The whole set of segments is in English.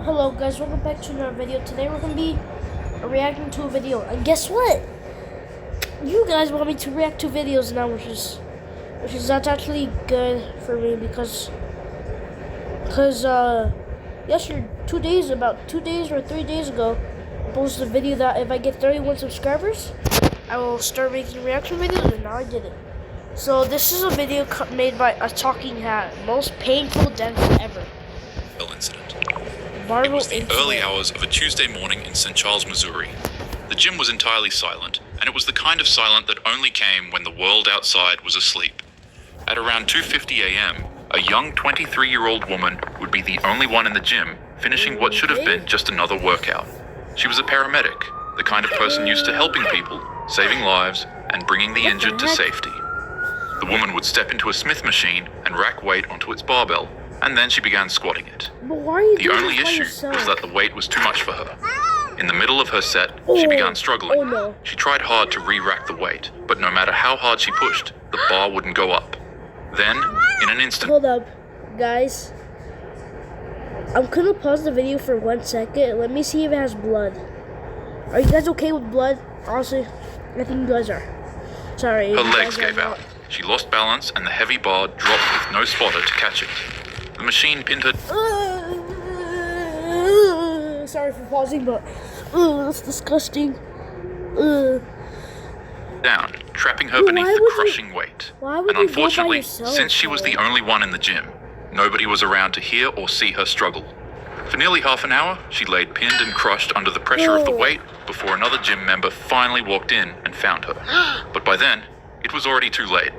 Hello guys, welcome back to another video. Today we're going to be reacting to a video. And guess what? You guys want me to react to videos now, which is that's actually good for me because yesterday, about 2 days or 3 days ago, I posted a video that if I get 31 subscribers, I will start making reaction videos, and now I did it. So this is a video made by a talking hat. Most painful death ever. Incident. It was the early hours of a Tuesday morning in St. Charles, Missouri. The gym was entirely silent, and it was the kind of silent that only came when the world outside was asleep. At around 2:50 a.m., a young 23-year-old woman would be the only one in the gym, finishing what should have been just another workout. She was a paramedic, the kind of person used to helping people, saving lives, and bringing the injured to safety. The woman would step into a Smith machine and rack weight onto its barbell, and then she began squatting it. The only issue was that the weight was too much for her. In the middle of her set, she began struggling. She tried hard to re-rack the weight, but no matter how hard she pushed, the bar wouldn't go up. Then, in an instant... Hold up, guys. I'm gonna pause the video for 1 second. Let me see if it has blood. Are you guys okay with blood? Honestly, I think you guys are. Sorry. Her legs gave out. She lost balance, and the heavy bar dropped with no spotter to catch it. The machine pinned her... Sorry for pausing, but that's disgusting. Down, trapping her beneath the crushing weight. And unfortunately, since she was the only one in the gym, nobody was around to hear or see her struggle. For nearly half an hour, she laid pinned and crushed under the pressure of the weight before another gym member finally walked in and found her. But by then, it was already too late.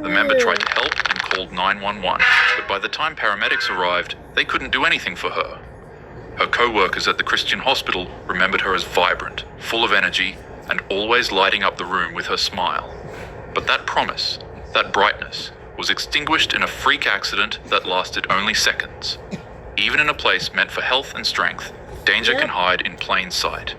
The member tried to help and called 911, but by the time paramedics arrived, they couldn't do anything for her. Her co-workers at the Christian hospital remembered her as vibrant, full of energy, and always lighting up the room with her smile. But that promise, that brightness, was extinguished in a freak accident that lasted only seconds. Even in a place meant for health and strength, danger can hide in plain sight.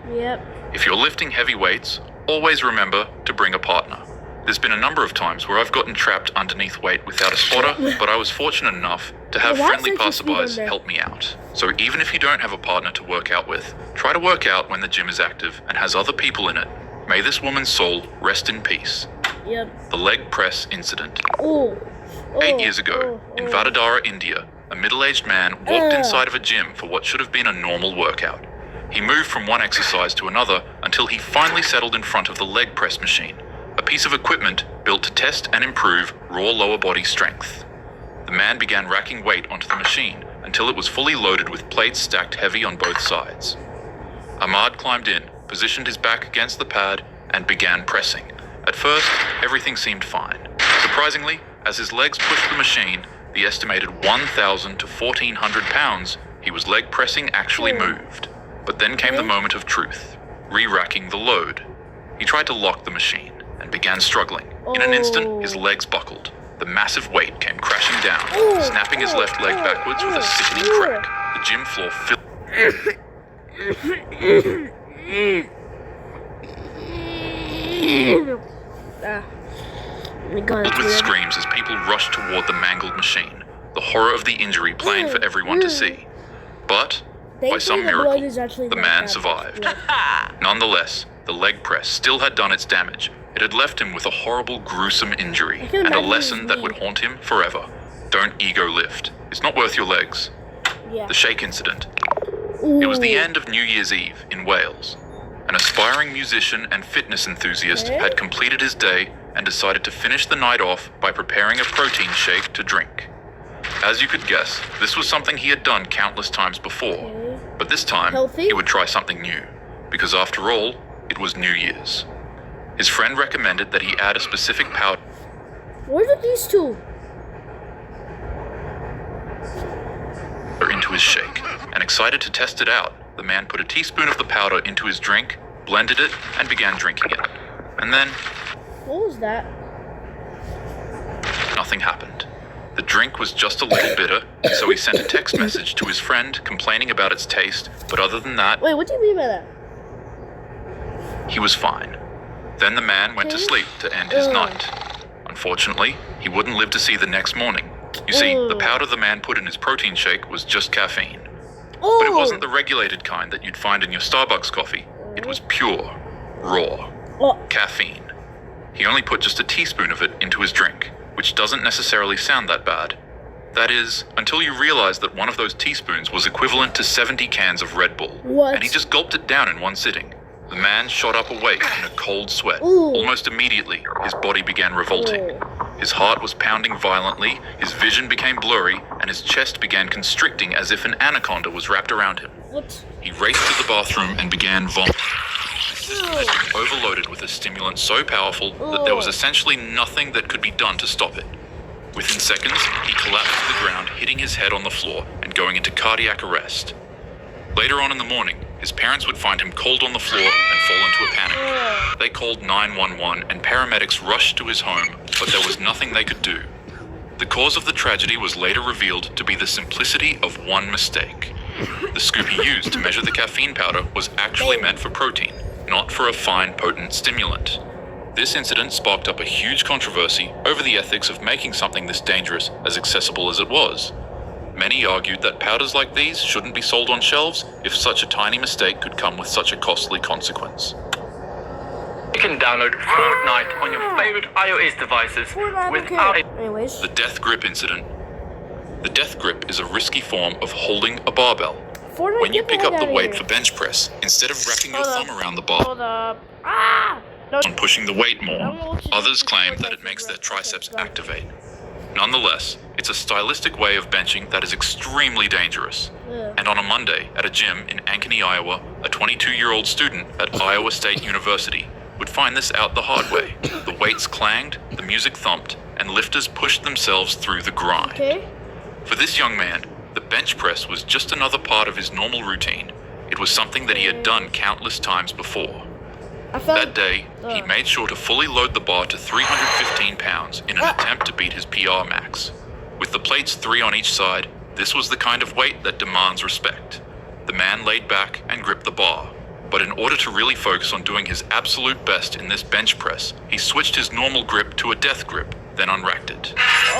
If you're lifting heavy weights, always remember to bring a partner. There's been a number of times where I've gotten trapped underneath weight without a spotter, but I was fortunate enough to have friendly passerbys help me out. So even if you don't have a partner to work out with, try to work out when the gym is active and has other people in it. May this woman's soul rest in peace. The leg press incident. 8 years ago, in Vadodara, India, a middle-aged man walked inside of a gym for what should have been a normal workout. He moved from one exercise to another until he finally settled in front of the leg press machine, a piece of equipment built to test and improve raw lower body strength. The man began racking weight onto the machine until it was fully loaded with plates stacked heavy on both sides. Ahmad climbed in, positioned his back against the pad, and began pressing. At first, everything seemed fine. Surprisingly, as his legs pushed the machine, the estimated 1,000 to 1,400 pounds he was leg pressing actually moved. But then came the moment of truth, re-racking the load. He tried to lock the machine and began struggling. In an instant, his legs buckled. The massive weight came crashing down, snapping his left leg backwards with a sickening crack. The gym floor filled with screams as people rushed toward the mangled machine, the horror of the injury plain for everyone to see. But, by some miracle, the man survived. Nonetheless, the leg press still had done its damage. It had left him with a horrible, gruesome injury, and a lesson that would haunt him forever. Don't ego lift. It's not worth your legs. The shake incident. It was the end of New Year's Eve in Wales. An aspiring musician and fitness enthusiast had completed his day and decided to finish the night off by preparing a protein shake to drink. As you could guess, this was something he had done countless times before, but this time he would try something new, because after all, it was New Year's. His friend recommended that he add a specific powder. Where are these two? Into his shake, and excited to test it out, the man put a teaspoon of the powder into his drink, blended it, and began drinking it. And then... What was that? Nothing happened. The drink was just a little bitter, so he sent a text message to his friend complaining about its taste, but other than that... Wait, what do you mean by that? He was fine. Then the man went to sleep to end his night. Unfortunately, he wouldn't live to see the next morning. You see, the powder the man put in his protein shake was just caffeine. But it wasn't the regulated kind that you'd find in your Starbucks coffee. It was pure, raw caffeine. He only put just a teaspoon of it into his drink, which doesn't necessarily sound that bad. That is, until you realize that one of those teaspoons was equivalent to 70 cans of Red Bull. What? And he just gulped it down in one sitting. The man shot up awake in a cold sweat. Ooh. Almost immediately, his body began revolting. His heart was pounding violently, his vision became blurry, and his chest began constricting as if an anaconda was wrapped around him. What? He raced to the bathroom and began vomiting. Overloaded with a stimulant so powerful that there was essentially nothing that could be done to stop it. Within seconds, he collapsed to the ground, hitting his head on the floor and going into cardiac arrest. Later on in the morning, his parents would find him cold on the floor and fall into a panic. They called 911 and paramedics rushed to his home, but there was nothing they could do. The cause of the tragedy was later revealed to be the simplicity of one mistake. The scoop he used to measure the caffeine powder was actually meant for protein, not for a fine, potent stimulant. This incident sparked up a huge controversy over the ethics of making something this dangerous as accessible as it was. Many argued that powders like these shouldn't be sold on shelves if such a tiny mistake could come with such a costly consequence. You can download Fortnite on your favorite iOS devices without Anyways. The death grip incident. The death grip is a risky form of holding a barbell. Fortnite, When you get the pick up heck the outta weight here. for bench press, instead of wrapping your Hold thumb around the bar Hold up. Ah! No. and pushing the weight I don't know more, what to do others with claim Fortnite that it makes their grip. triceps Okay, activate. Nonetheless, it's a stylistic way of benching that is extremely dangerous. Yeah. And on a Monday, at a gym in Ankeny, Iowa, a 22-year-old student at Iowa State University would find this out the hard way. The weights clanged, the music thumped, and lifters pushed themselves through the grind. Okay. For this young man, the bench press was just another part of his normal routine. It was something that he had done countless times before. I found That day, he made sure to fully load the bar to 315 pounds in an attempt to beat his PR max. With the plates 3 on each side, this was the kind of weight that demands respect. The man laid back and gripped the bar, but in order to really focus on doing his absolute best in this bench press, he switched his normal grip to a death grip, then unracked it.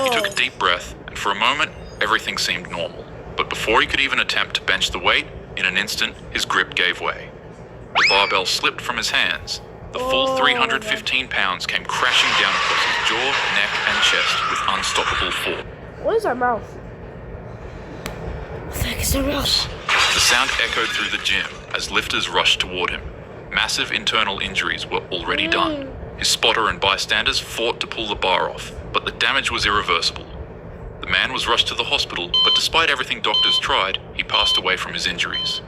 He took a deep breath, and for a moment, everything seemed normal. But before he could even attempt to bench the weight, in an instant, his grip gave way. The barbell slipped from his hands. The full 315 pounds came crashing down across his jaw, neck, and chest with unstoppable force. What is our mouth? What the heck is our mouth? The sound echoed through the gym as lifters rushed toward him. Massive internal injuries were already done. His spotter and bystanders fought to pull the bar off, but the damage was irreversible. The man was rushed to the hospital, but despite everything doctors tried, he passed away from his injuries.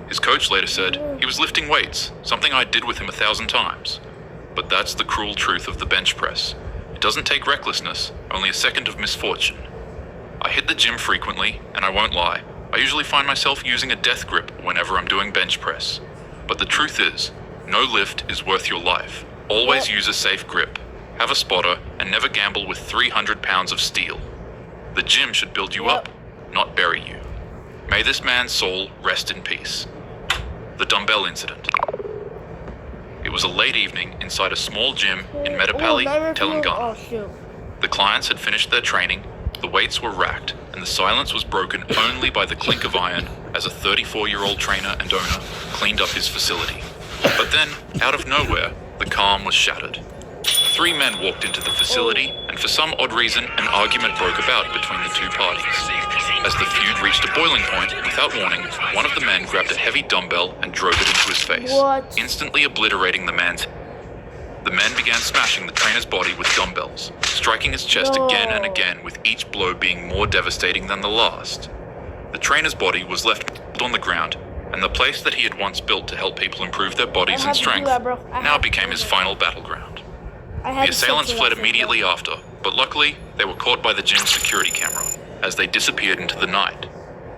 His coach later said, "He was lifting weights, something I did with him 1,000 times." But that's the cruel truth of the bench press. It doesn't take recklessness, only a second of misfortune. I hit the gym frequently, and I won't lie, I usually find myself using a death grip whenever I'm doing bench press. But the truth is, no lift is worth your life. Always use a safe grip, have a spotter, and never gamble with 300 pounds of steel. The gym should build you up, not bury you. May this man's soul rest in peace. The dumbbell incident. It was a late evening inside a small gym in Metapali, Telangana. Oh, shoot. The clients had finished their training, the weights were racked, and the silence was broken only by the clink of iron as a 34-year-old trainer and owner cleaned up his facility. But then, out of nowhere, the calm was shattered. 3 men walked into the facility, and for some odd reason, an argument broke about between the two parties. As the feud reached a boiling point, without warning, one of the men grabbed a heavy dumbbell and drove it into his face, What? instantly obliterating the man's head. The men began smashing the trainer's body with dumbbells, striking his chest again and again, with each blow being more devastating than the last. The trainer's body was left on the ground, and the place that he had once built to help people improve their bodies and strength now became his final battleground. The assailants fled immediately after, but luckily, they were caught by the gym's security camera as they disappeared into the night.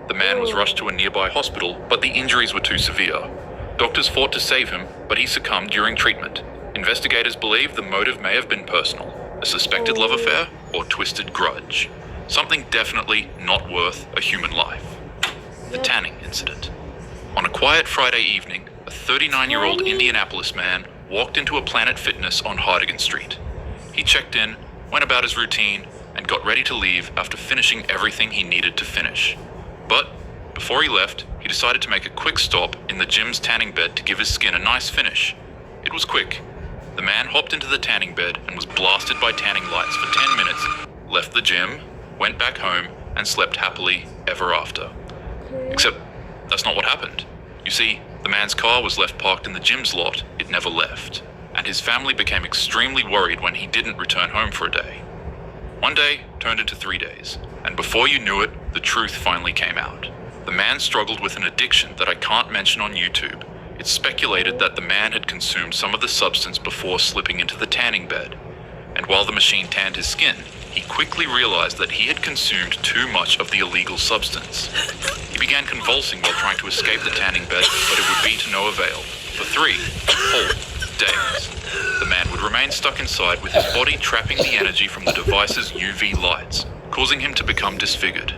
The man was rushed to a nearby hospital, but the injuries were too severe. Doctors fought to save him, but he succumbed during treatment. Investigators believe the motive may have been personal, a suspected love affair, or twisted grudge. Something definitely not worth a human life. The tanning incident. On a quiet Friday evening, a 39-year-old Indianapolis man walked into a Planet Fitness on Hardigan Street. He checked in, went about his routine, and got ready to leave after finishing everything he needed to finish. But before he left, he decided to make a quick stop in the gym's tanning bed to give his skin a nice finish. It was quick. The man hopped into the tanning bed and was blasted by tanning lights for 10 minutes, left the gym, went back home, and slept happily ever after. Except, that's not what happened. You see, the man's car was left parked in the gym's lot it never left, and his family became extremely worried when he didn't return home for a day. One day turned into 3 days, and before you knew it, the truth finally came out. The man struggled with an addiction that I can't mention on YouTube. It's speculated that the man had consumed some of the substance before slipping into the tanning bed, and while the machine tanned his skin, he quickly realized that he had consumed too much of the illegal substance. He began convulsing while trying to escape the tanning bed, but it would be to no avail. For 3 whole days, the man would remain stuck inside with his body trapping the energy from the device's UV lights, causing him to become disfigured.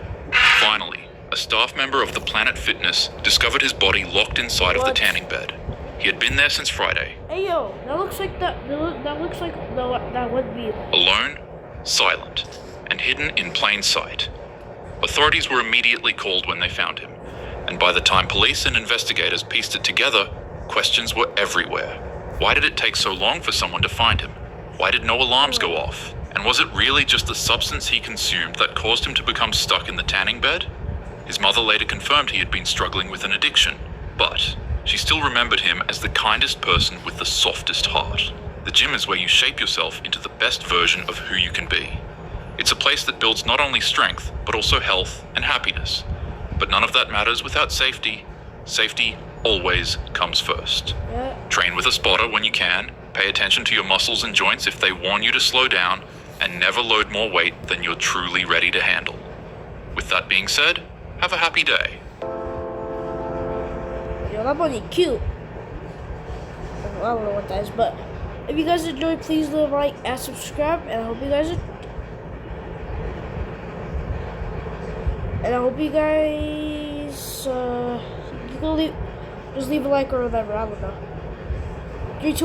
Finally, a staff member of the Planet Fitness discovered his body locked inside of the tanning bed. He had been there since Friday. Hey yo, that looks like that would be Alone, silent, and hidden in plain sight. Authorities were immediately called when they found him, and by the time police and investigators pieced it together, questions were everywhere. Why did it take so long for someone to find him? Why did no alarms go off? And was it really just the substance he consumed that caused him to become stuck in the tanning bed? His mother later confirmed he had been struggling with an addiction, but she still remembered him as the kindest person with the softest heart. The gym is where you shape yourself into the best version of who you can be. It's a place that builds not only strength, but also health and happiness. But none of that matters without safety. Safety always comes first. Train with a spotter when you can, pay attention to your muscles and joints if they warn you to slow down, and never load more weight than you're truly ready to handle. With that being said, have a happy day. Yo, that bunny cute. I don't know what that is, but if you guys enjoyed, please leave a like and subscribe, and I hope you guys you can just leave a like or whatever, I don't know. 3, 2, 1.